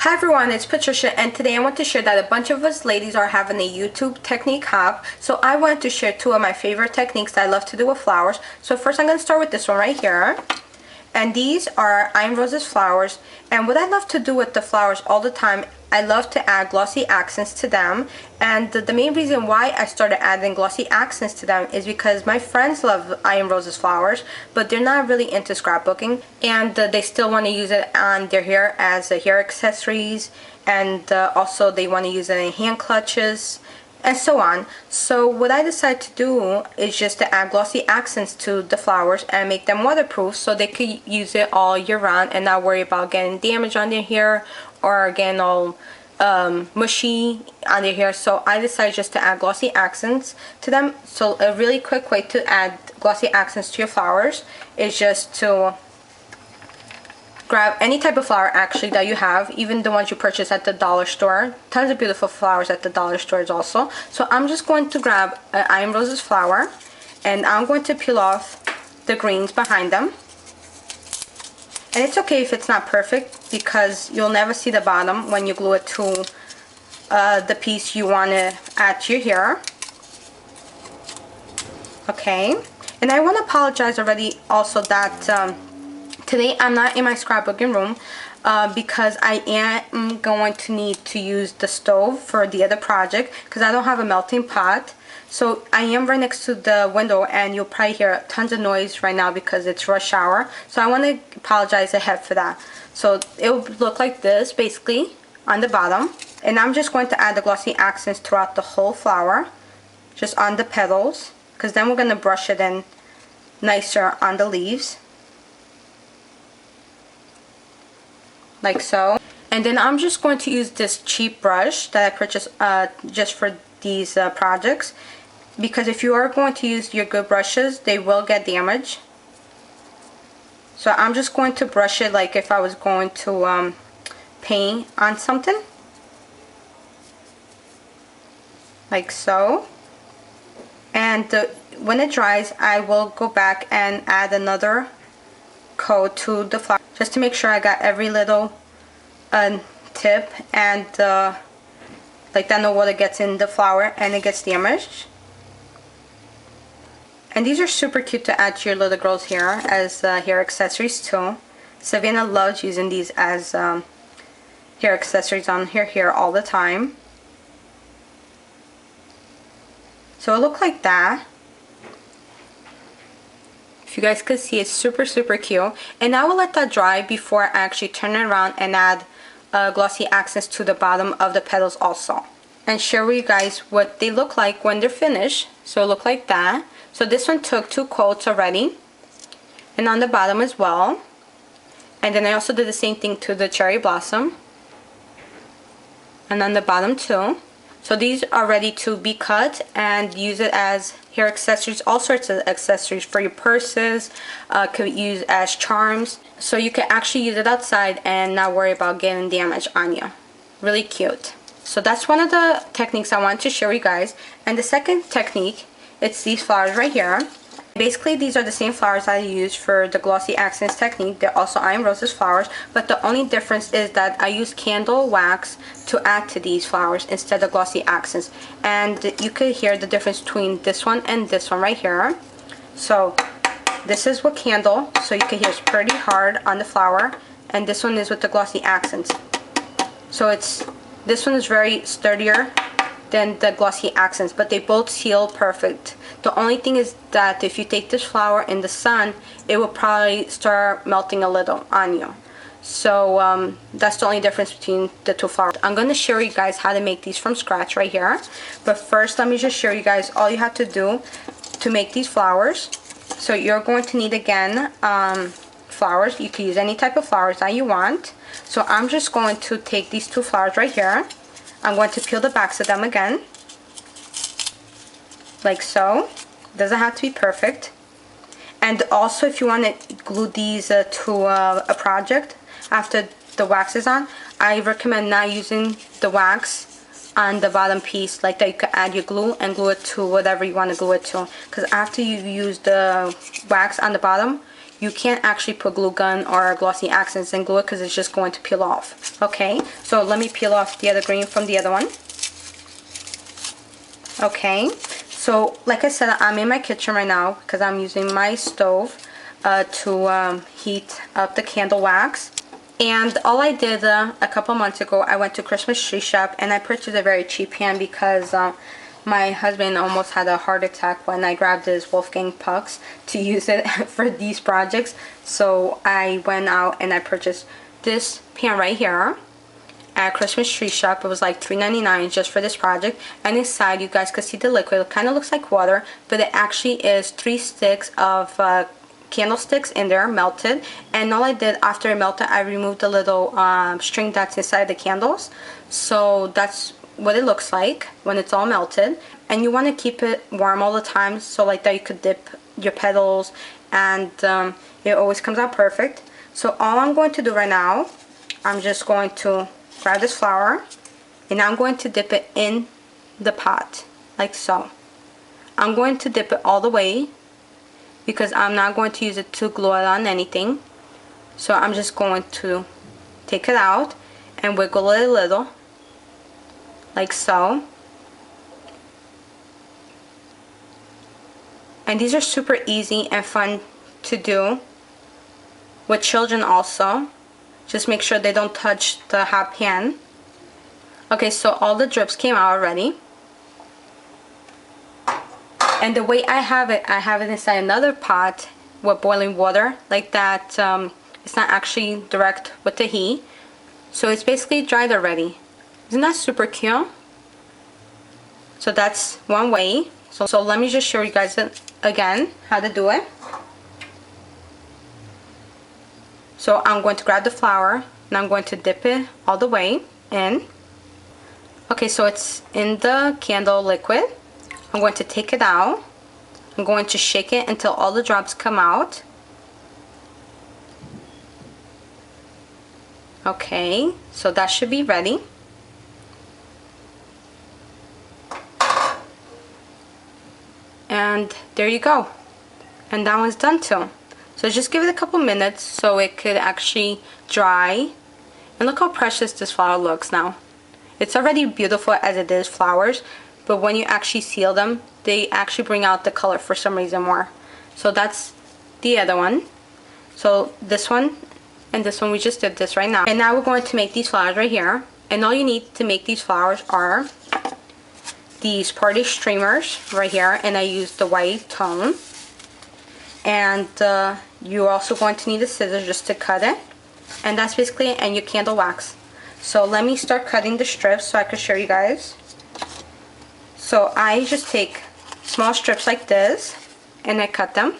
Hi everyone, it's Patricia, and today I want to share that a bunch of us ladies are having a YouTube technique hop. So I wanted to share two of my favorite techniques that I love to do with flowers. So first I'm going to start with this one right here. And these are Iron Roses flowers. And what I love to do with the flowers all the time, I love to add glossy accents to them. And the main reason why I started adding glossy accents to them is because my friends love Iron Roses flowers, but they're not really into scrapbooking. And they still want to use it on their hair as hair accessories. And also they want to use it in hand clutches and so on. So what I decided to do is just to add glossy accents to the flowers and make them waterproof so they could use it all year round and not worry about getting damage on their hair or getting all mushy on their hair. So I decided just to add glossy accents to them. So a really quick way to add glossy accents to your flowers is just to grab any type of flower actually that you have, even the ones you purchase at the dollar store. Tons of beautiful flowers at the dollar stores also. So I'm just going to grab an Iron Roses flower and I'm going to peel off the greens behind them. And it's okay if it's not perfect because you'll never see the bottom when you glue it to the piece you want to add to your hair. Okay, and I want to apologize already also that today I'm not in my scrapbooking room because I am going to need to use the stove for the other project because I don't have a melting pot. So I am right next to the window and you'll probably hear tons of noise right now because it's rush hour. So I want to apologize ahead for that. So it will look like this basically on the bottom. And I'm just going to add the glossy accents throughout the whole flower, just on the petals, because then we're going to brush it in nicer on the leaves. Like so. And then I'm just going to use this cheap brush that I purchased just for these projects, because if you are going to use your good brushes, they will get damaged. So I'm just going to brush it like if I was going to paint on something, like so. And when it dries, I will go back and add another coat to the flower just to make sure I got every little tip and like that no water gets in the flower and it gets damaged. And these are super cute to add to your little girl's hair as hair accessories too. Savannah loves using these as hair accessories on her hair all the time. So it looks like that. If you guys could see, it's super cute. And I will let that dry before I actually turn it around and add glossy accents to the bottom of the petals also, and share with you guys what they look like when they're finished. So it look like that. So this one took 2 coats already, and on the bottom as well. And then I also did the same thing to the cherry blossom, and on the bottom too. So these are ready to be cut and use it as hair accessories, all sorts of accessories for your purses, could use as charms. So you can actually use it outside and not worry about getting damage on you. Really cute. So that's one of the techniques I wanted to show you guys. And the second technique, it's these flowers right here. Basically these are the same flowers I use for the glossy accents technique. They're also Iron Roses flowers, but the only difference is that I use candle wax to add to these flowers instead of glossy accents. And you could hear the difference between this one and this one right here. So this is with candle, so you can hear it's pretty hard on the flower, and this one is with the glossy accents. So this one is very sturdier than the glossy accents, but they both seal perfect. The only thing is that if you take this flower in the sun, it will probably start melting a little on you. So that's the only difference between the two flowers. I'm going to show you guys how to make these from scratch right here. But first, let me just show you guys all you have to do to make these flowers. So you're going to need, again, flowers. You can use any type of flowers that you want. So I'm just going to take these 2 flowers right here. I'm going to peel the backs of them again, like so. Doesn't have to be perfect. And also, if you want to glue these to a project after the wax is on, I recommend not using the wax on the bottom piece like that. You can add your glue and glue it to whatever you want to glue it to, because after you use the wax on the bottom, you can't actually put glue gun or glossy accents and glue it because it's just going to peel off. Okay, so let me peel off the other green from the other one. Okay, so like I said, I'm in my kitchen right now because I'm using my stove to heat up the candle wax. And all I did a couple months ago, I went to Christmas tree shop and I purchased a very cheap pan because my husband almost had a heart attack when I grabbed his Wolfgang pucks to use it for these projects. So I went out and I purchased this pan right here at Christmas tree shop. It was like $3.99 just for this project. And inside, you guys could see the liquid. It kind of looks like water, but it actually is 3 sticks of candlesticks in there, melted. And all I did after it melted, I removed the little string that's inside the candles. So that's what it looks like when it's all melted. And you want to keep it warm all the time, so like that you could dip your petals, and it always comes out perfect. So all I'm going to do right now, I'm just going to grab this flour and I'm going to dip it in the pot like so. I'm going to dip it all the way because I'm not going to use it to glue it on anything. So I'm just going to take it out and wiggle it a little like so. And these are super easy and fun to do with children also. Just make sure they don't touch the hot pan. Okay, so all the drips came out already. And the way I have it inside another pot with boiling water like that. It's not actually direct with the heat. So it's basically dried already. Isn't that super cute? So that's one way. So let me just show you guys again how to do it. So I'm going to grab the flour and I'm going to dip it all the way in. Okay, so it's in the candle liquid. I'm going to take it out. I'm going to shake it until all the drops come out. Okay, so that should be ready. And there you go. And that one's done too. So just give it a couple minutes so it could actually dry. And look how precious this flower looks now. It's already beautiful as it is, flowers, but when you actually seal them, they actually bring out the color for some reason more. So that's the other one. So this one and this one, we just did this right now. And now we're going to make these flowers right here. And all you need to make these flowers are these party streamers right here, and I used the white tone. And you're also going to need a scissors just to cut it. And that's basically it, and your candle wax. So let me start cutting the strips so I can show you guys. So I just take small strips like this and I cut them.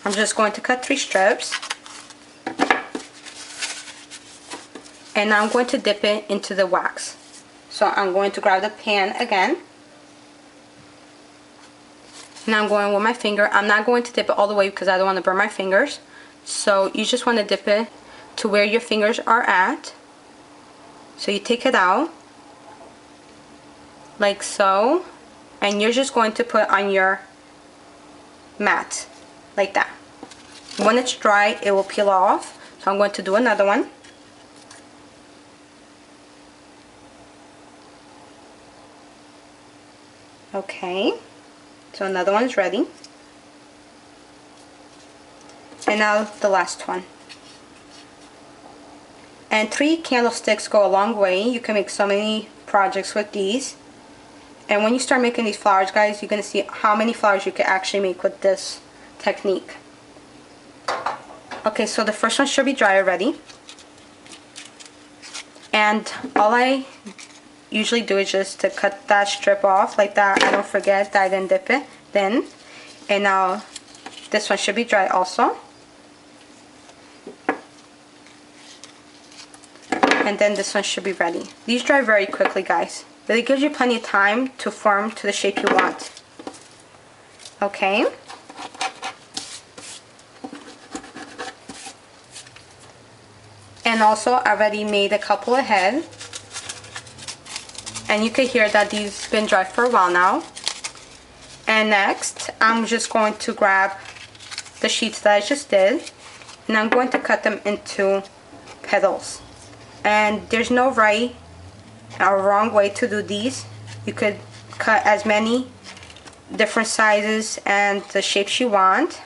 I'm just going to cut 3 strips. And now I'm going to dip it into the wax. So I'm going to grab the pan again. And I'm going with my finger. I'm not going to dip it all the way because I don't want to burn my fingers. So you just want to dip it to where your fingers are at. So you take it out like so. And you're just going to put on your mat like that. When it's dry, it will peel off. So I'm going to do another one. Okay, so another one's ready. And now the last one. And 3 candlesticks go a long way. You can make so many projects with these. And when you start making these flowers, guys, you're going to see how many flowers you can actually make with this technique. Okay, so the first one should be dry already. And all I usually do is just to cut that strip off like that. I don't forget that I didn't dip it then. And now this one should be dry also. And then this one should be ready. These dry very quickly, guys, but it gives you plenty of time to form to the shape you want. Okay. And also I already made a couple ahead. And you can hear that these been dry for a while now. And next, I'm just going to grab the sheets that I just did, and I'm going to cut them into petals. And there's no right or wrong way to do these. You could cut as many different sizes and the shapes you want.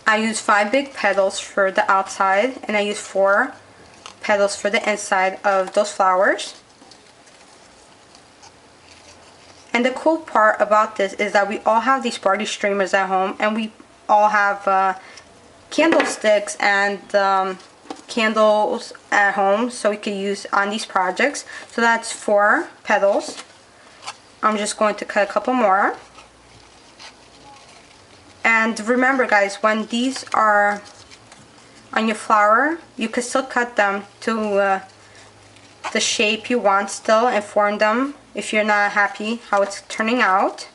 I use 5 big petals for the outside, and I use 4 petals for the inside of those flowers. And the cool part about this is that we all have these party streamers at home, and we all have candlesticks and candles at home, so we could use on these projects. So that's 4 petals. I'm just going to cut a couple more. And remember guys, when these are on your flower, you can still cut them to the shape you want still and form them if you're not happy how it's turning out.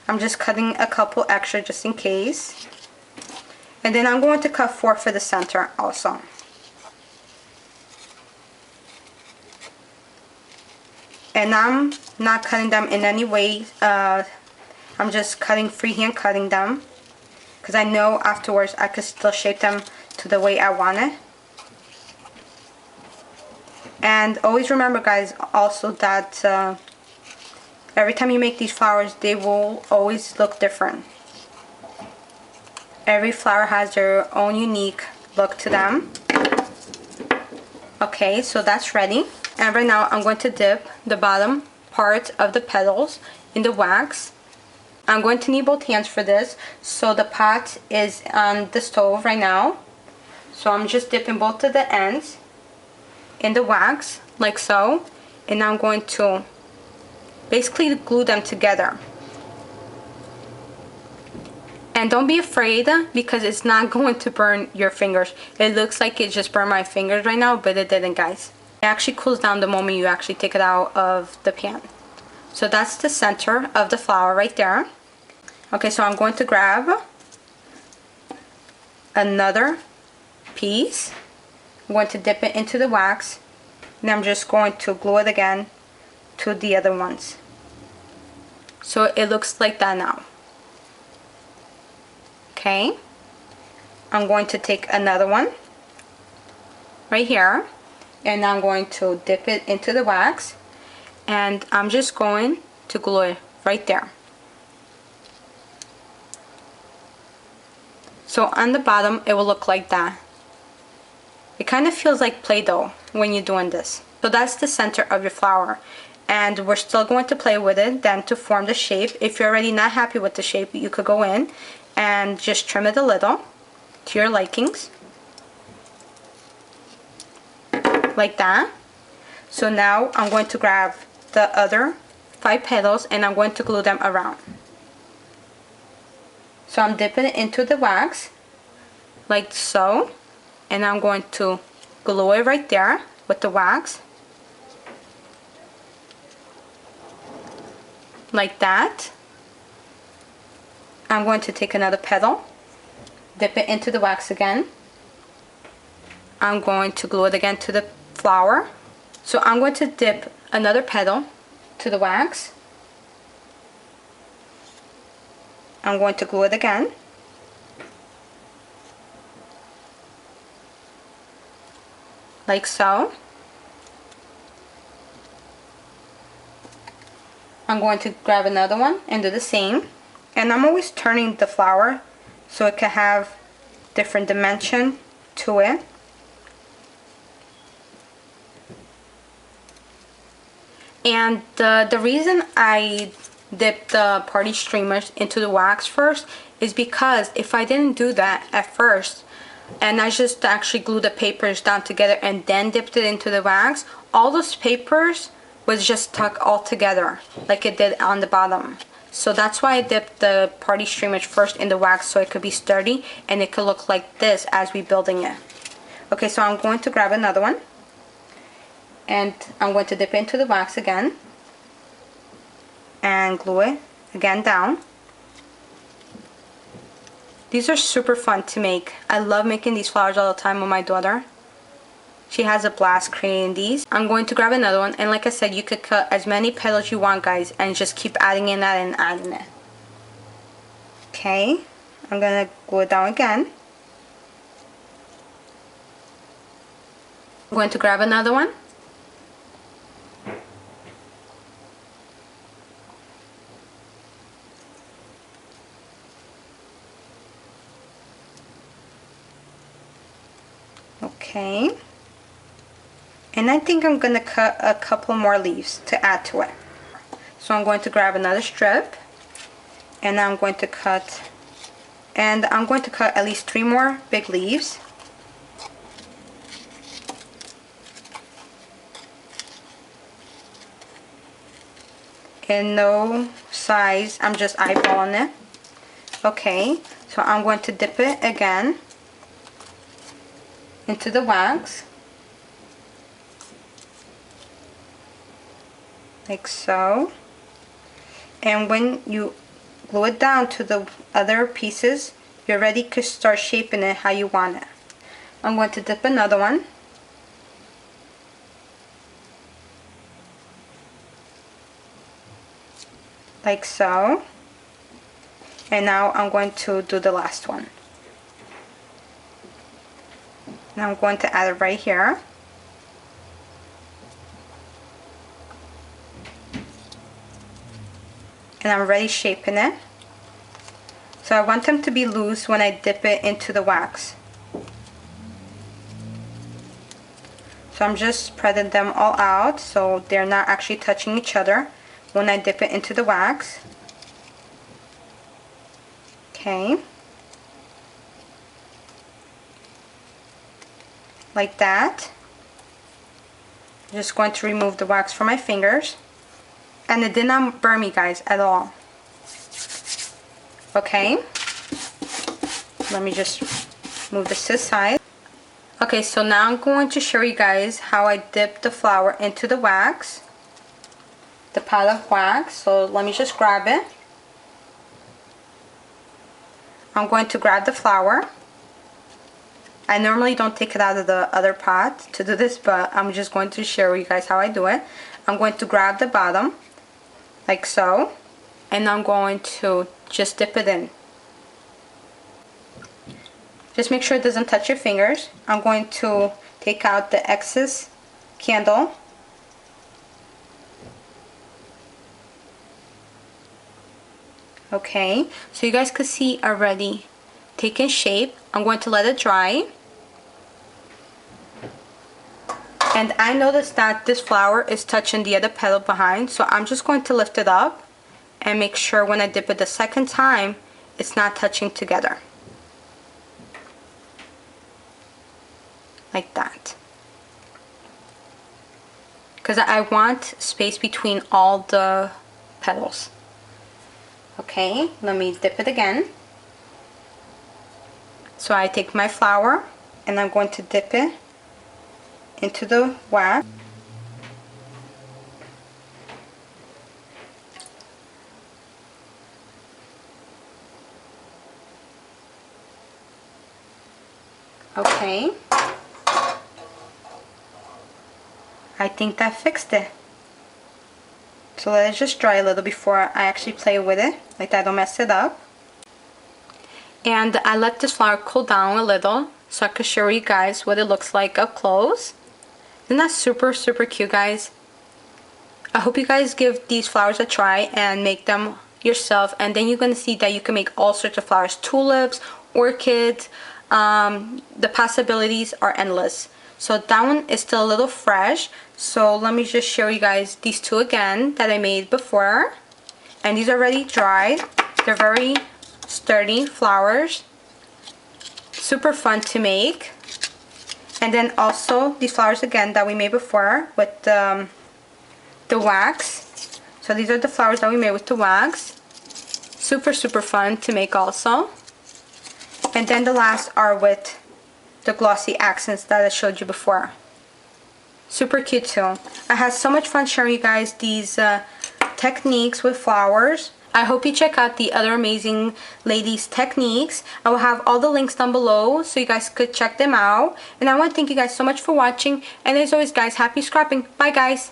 I'm just cutting a couple extra just in case. And then I'm going to cut 4 for the center also. And I'm not cutting them in any way. I'm just freehand cutting them, because I know afterwards I could still shape them to the way I want it. And always remember guys also that every time you make these flowers, they will always look different. Every flower has their own unique look to them. Okay, so that's ready. And right now I'm going to dip the bottom part of the petals in the wax. I'm going to need both hands for this. So the pot is on the stove right now. So I'm just dipping both of the ends in the wax like so. And I'm going to basically glue them together. And don't be afraid, because it's not going to burn your fingers. It looks like it just burned my fingers right now, but it didn't guys. It actually cools down the moment you actually take it out of the pan. So that's the center of the flower right there. Okay, so I'm going to grab another piece. I'm going to dip it into the wax, and I'm just going to glue it again to the other ones. So it looks like that now. Okay, I'm going to take another one right here, and I'm going to dip it into the wax, and I'm just going to glue it right there. So on the bottom it will look like that. It kind of feels like Play-Doh when you're doing this. So that's the center of your flower, and we're still going to play with it then to form the shape. If you're already not happy with the shape, you could go in and just trim it a little to your likings, like that. So now I'm going to grab the other 5 petals and I'm going to glue them around. So I'm dipping it into the wax like so, and I'm going to glue it right there with the wax like that. I'm going to take another petal, dip it into the wax again. I'm going to glue it again to the flower. So I'm going to dip another petal to the wax. I'm going to glue it again. Like so. I'm going to grab another one and do the same. And I'm always turning the flower so it can have different dimension to it. And the reason I dipped the party streamers into the wax first is because if I didn't do that at first and I just actually glued the papers down together and then dipped it into the wax, all those papers was just stuck all together like it did on the bottom. So that's why I dipped the party streamers first in the wax, so it could be sturdy and it could look like this as we building it. Okay, so I'm going to grab another one and I'm going to dip into the wax again and glue it again down. These are super fun to make. I love making these flowers all the time with my daughter. She has a blast creating these. I'm going to grab another one, and like I said, you could cut as many petals you want, guys, and just keep adding in that and adding it. Okay, I'm gonna glue it down again. I'm going to grab another one. Okay. And I think I'm gonna cut a couple more leaves to add to it. So I'm going to grab another strip, and I'm going to cut, at least 3 more big leaves. In no size, I'm just eyeballing it. Okay, so I'm going to dip it again into the wax, like so. And when you glue it down to the other pieces, you're ready to start shaping it how you want it. I'm going to dip another one. Like so. And now I'm going to do the last one. Now I'm going to add it right here. And I'm already shaping it. So I want them to be loose when I dip it into the wax. So I'm just spreading them all out so they're not actually touching each other when I dip it into the wax. Okay. Like that. I'm just going to remove the wax from my fingers. And it did not burn me, guys, at all. Okay. Let me just move this to the side. Okay, so now I'm going to show you guys how I dip the flower into the wax. The pile of wax. So let me just grab it. I'm going to grab the flower. I normally don't take it out of the other pot to do this, but I'm just going to share with you guys how I do it. I'm going to grab the bottom, like so, and I'm going to just dip it in. Just make sure it doesn't touch your fingers. I'm going to take out the excess candle. Okay, so you guys could see already taking shape. I'm going to let it dry. And I noticed that this flower is touching the other petal behind, so I'm just going to lift it up and make sure when I dip it the second time, it's not touching together. Like that. Because I want space between all the petals. Okay, let me dip it again. So I take my flower and I'm going to dip it into the wax. Okay. I think that fixed it. So let it just dry a little before I actually play with it, like that I don't mess it up. And I let this flower cool down a little so I could show you guys what it looks like up close. Isn't that super, super cute, guys? I hope you guys give these flowers a try and make them yourself, and then you're going to see that you can make all sorts of flowers. Tulips, orchids, the possibilities are endless. So that one is still a little fresh, so let me just show you guys these two again that I made before. And these are already dried. They're very sturdy flowers, super fun to make. And then also these flowers again that we made before with the wax. So these are the flowers that we made with the wax. Super, super fun to make also. And then the last are with the glossy accents that I showed you before. Super cute too. I had so much fun showing you guys these techniques with flowers. I hope you check out the other amazing ladies' techniques. I will have all the links down below so you guys could check them out. And I want to thank you guys so much for watching. And as always, guys, happy scrapping. Bye, guys.